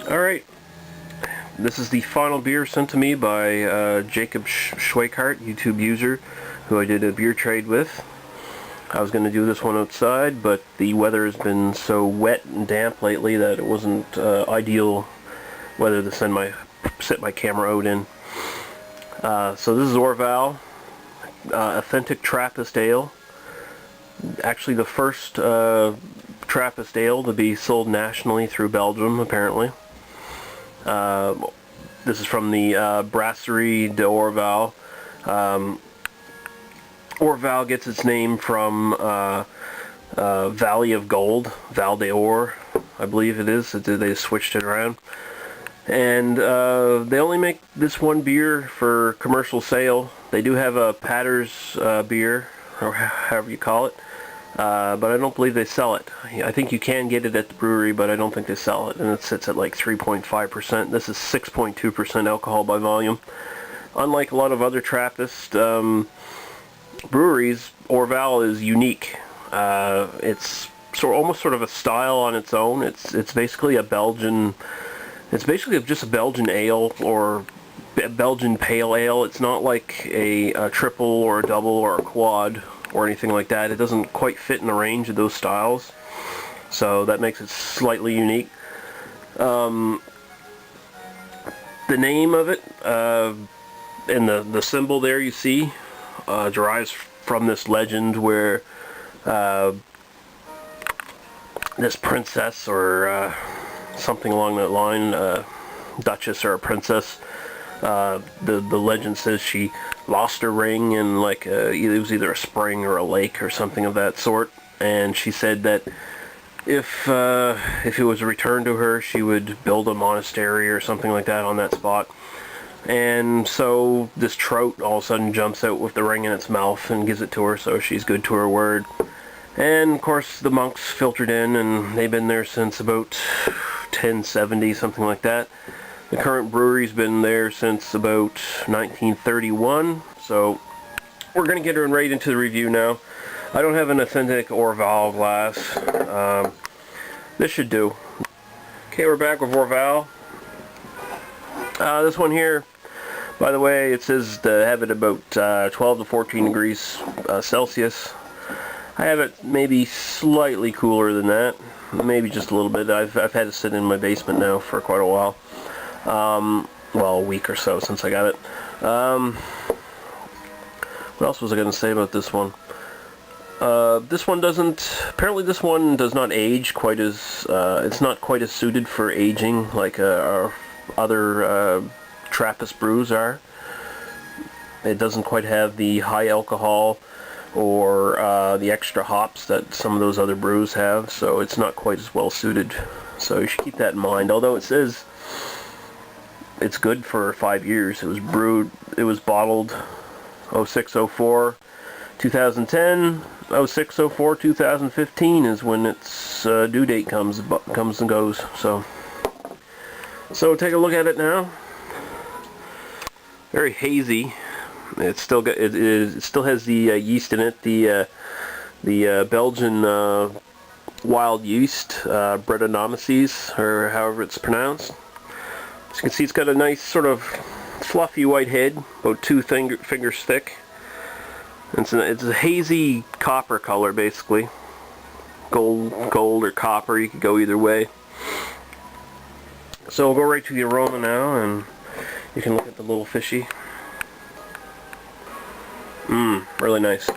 Alright, this is the final beer sent to me by JakobSchweikart, YouTube user, who I did a beer trade with. I was going to do this one outside, but the weather has been so wet and damp lately that it wasn't ideal weather to set my camera out in. So this is Orval, authentic Trappist ale. Actually the first Trappist ale to be sold nationally through Belgium, apparently. This is from the Brasserie de Orval. Orval gets its name from Valley of Gold, Val d'Or, I believe it is. They switched it around. And they only make this one beer for commercial sale. They do have a Patter's beer, or however you call it, but I don't believe they sell it. I think you can get it at the brewery, but I don't think they sell it, and it sits at like 3.5%. This is 6.2% alcohol by volume. Unlike a lot of other Trappist breweries, Orval is unique. It's almost sort of a style on its own. It's basically a Belgian. It's basically just a Belgian ale or a Belgian pale ale. It's not like a triple or a double or a quad or anything like that. It doesn't quite fit in the range of those styles, so that makes it slightly unique. The name of it and the symbol there you see derives from this legend where this princess or something along that line, duchess or a princess, the legend says she lost her ring in like it was either a spring or a lake or something of that sort, and she said that if it was returned to her, she would build a monastery or something like that on that spot. And so this trout all of a sudden jumps out with the ring in its mouth and gives it to her, so she's good to her word. And of course the monks filtered in, and they've been there since about 1070, something like that. The current brewery's been there since about 1931, so we're going to get right into the review now. I don't have an authentic Orval glass. This should do. Okay, we're back with Orval. This one here, by the way, it says to have it about 12 to 14 degrees Celsius. I have it maybe slightly cooler than that, maybe just a little bit. I've had it sit in my basement now for quite a while. Well, a week or so since I got it. What else was I going to say about this one? This one apparently this one does not age quite as, it's not quite as suited for aging like our other Trappist brews are. It doesn't quite have the high alcohol or the extra hops that some of those other brews have, so it's not quite as well suited. So you should keep that in mind. Although it says it's good for 5 years. It was bottled 0604 2010, 0604 2015 is when its due date comes and goes. So take a look at it now. Very hazy. It still has the yeast in it. The Belgian wild yeast, Brettanomyces, or however it's pronounced. As you can see, it's got a nice sort of fluffy white head, about 2 fingers thick. It's a hazy copper color, basically. Gold or copper, you could go either way. So we'll go right to the aroma now, and you can look at the little fishy. Really nice.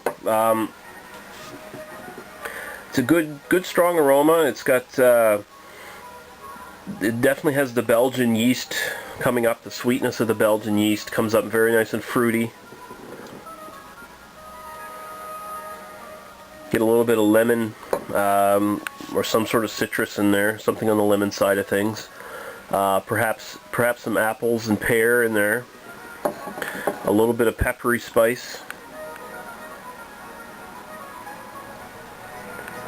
It's a good strong aroma. It's got it definitely has the Belgian yeast coming up. The sweetness of the Belgian yeast comes up very nice and fruity. Get a little bit of lemon or some sort of citrus in there, something on the lemon side of things. Perhaps some apples and pear in there. A little bit of peppery spice.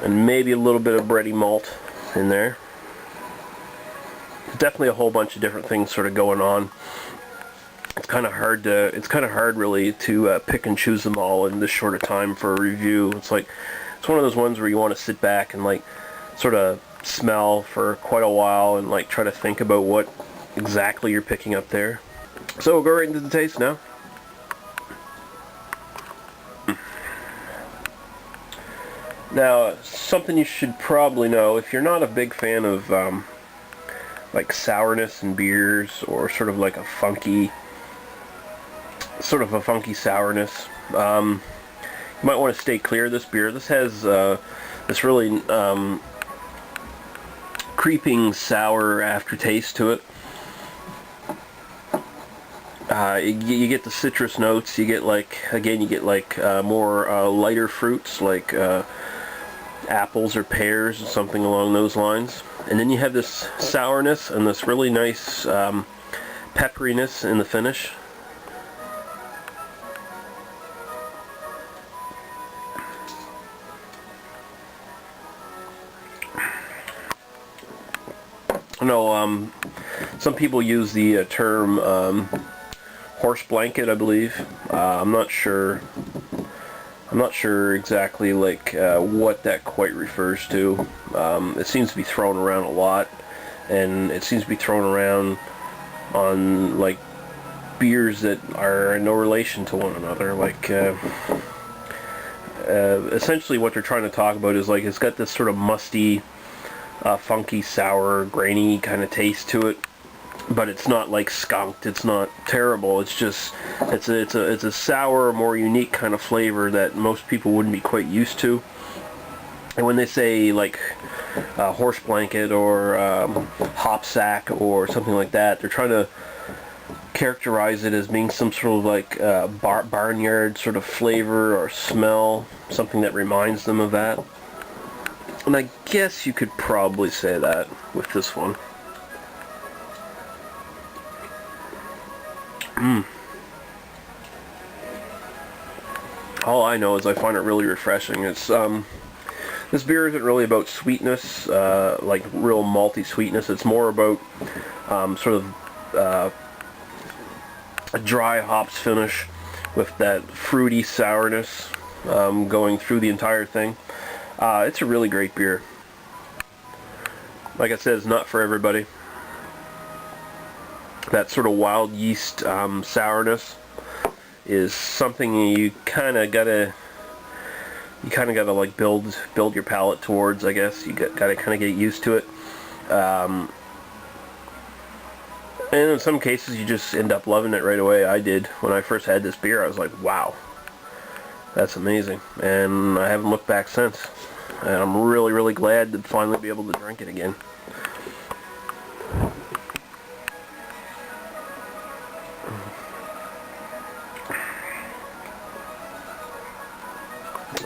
And maybe a little bit of bready malt in there. Definitely a whole bunch of different things sort of going on. It's kind of hard really to pick and choose them all in this short a time for a review. It's one of those ones where you want to sit back and like sort of smell for quite a while and like try to think about what exactly you're picking up there. So we'll go right into the taste now. Now, something you should probably know, if you're not a big fan of like sourness in beers, or sort of like a funky sourness, you might want to stay clear of this beer. This has this really creeping sour aftertaste to it. You get the citrus notes. You get like, again, you get like more lighter fruits, like apples or pears or something along those lines. And then you have this sourness and this really nice pepperiness in the finish. I know some people use the term horse blanket, I believe. I'm not sure exactly like what that quite refers to. It seems to be thrown around a lot, and it seems to be thrown around on like beers that are no relation to one another. Like essentially what they're trying to talk about is like it's got this sort of musty, funky, sour, grainy kind of taste to it. But it's not like skunked. It's not terrible. It's just it's a sour, more unique kind of flavor that most people wouldn't be quite used to. And when they say like horse blanket or hop sack or something like that, they're trying to characterize it as being some sort of like barnyard sort of flavor or smell, something that reminds them of that. And I guess you could probably say that with this one. All I know is I find it really refreshing. It's this beer isn't really about sweetness, like real malty sweetness. It's more about sort of a dry hops finish with that fruity sourness going through the entire thing. It's a really great beer. Like I said, it's not for everybody. That sort of wild yeast sourness is something you kind of gotta like build your palate towards. I guess you gotta kind of get used to it. And in some cases, you just end up loving it right away. I did when I first had this beer. I was like, wow, that's amazing, and I haven't looked back since. And I'm really glad to finally be able to drink it again.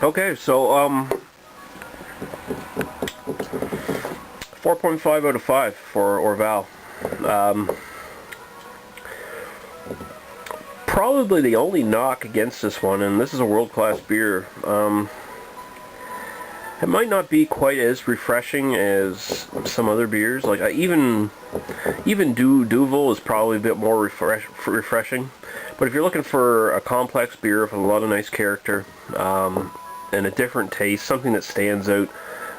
Okay, so 4.5 out of 5 for Orval. Probably the only knock against this one, and this is a world-class beer, it might not be quite as refreshing as some other beers. Like even Duvel is probably a bit more refreshing. But if you're looking for a complex beer with a lot of nice character and a different taste, something that stands out,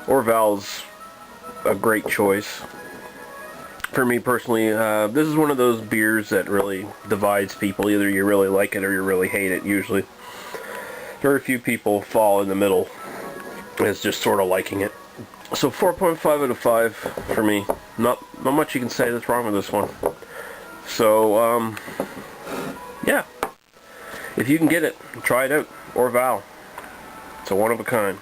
Orval's a great choice. For me personally, this is one of those beers that really divides people. Either you really like it or you really hate it, usually. Very few people fall in the middle. It's just sort of liking it. So 4.5 out of 5 for me. Not much you can say that's wrong with this one. So, yeah. If you can get it, try it out. Orval. It's a one of a kind.